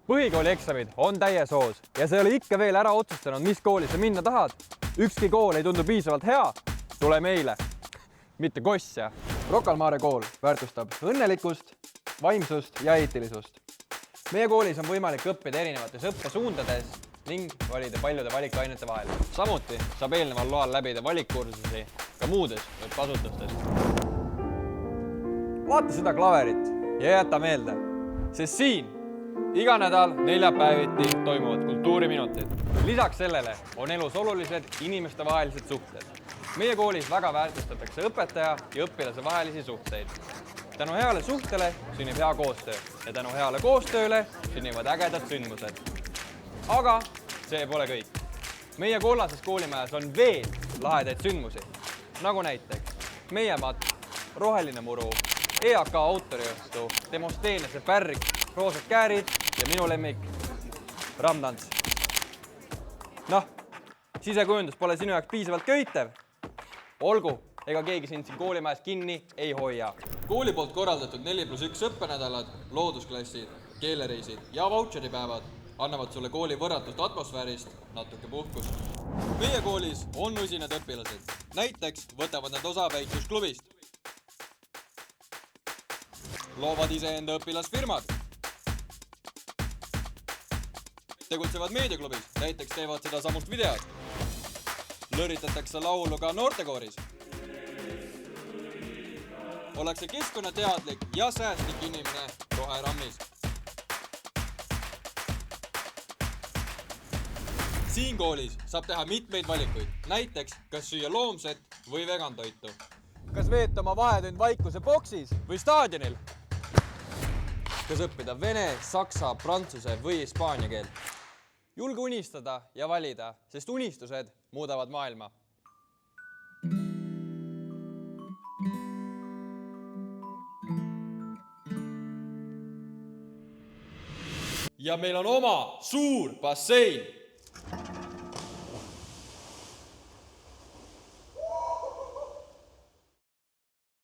Põhikooli eksamid on täies hoos ja sa ei ole ikka veel ära otsustanud, mis kooli sa minna tahad. Ükski kool ei tundu piisavalt hea. Tule meile. Mitte kossja. Rocca al Mare kool väärtustab õnnelikkust, vaimsust ja eetilisust. Meie koolis on võimalik õppida erinevates õppesuundades ning valida paljude valikainete vahel. Samuti saab eelneval loal läbida valikkursusi ka muudes õppeasutustes. Vaata seda klaverit ja jäta meelde, sest siin iga nädal neljapäeviti toimuvad kultuuriminutid. Lisaks sellele on elus olulised inimestevahelised suhted. Meie koolis väga väärtustatakse õpetaja ja õpilase vahelisi suhteid. Tänu heale suhtele sünnib hea koostöö ja tänu heale koostööle sünnivad ägedad sündmused. Aga see pole kõik. Meie kollases koolimajas on veel lahedaid sündmusi, nagu näiteks meie mat, roheline muru, EAK autoriõhtu, Demosteenese pärg, roosad käärid ja minu lemmik rammtants. Noh, sisekujundus pole sinu jaoks piisavalt köitev. Olgu, ega keegi sind siin koolimajas kinni ei hoia. Kooli poolt korraldatud 4+1 õppenädalad, loodusklassid, keelereisid ja vautšeripäevad annavad sulle kooli võrratust atmosfäärist natuke puhkust. Meie koolis on usinad õpilased. Näiteks võtavad nad osa väitlusklubist. Loovad iseenda õpilasfirmad. Tegutsevad meediaklubis, näiteks teevad seda samust videod. Lõritatakse laulu ka noortekooris. Ollakse keskkonnateadlik ja säästlik inimene roherammis. Siin koolis saab teha mitmeid valikuid, näiteks kas süüa loomset või vegantoitu. Kas veeta oma vahetund vaikuse boksis või staadionil? Kas õppida vene, saksa, prantsuse või hispaania keelt? Julge unistada ja valida, sest unistused muudavad maailma. Ja meil on oma suur bassein.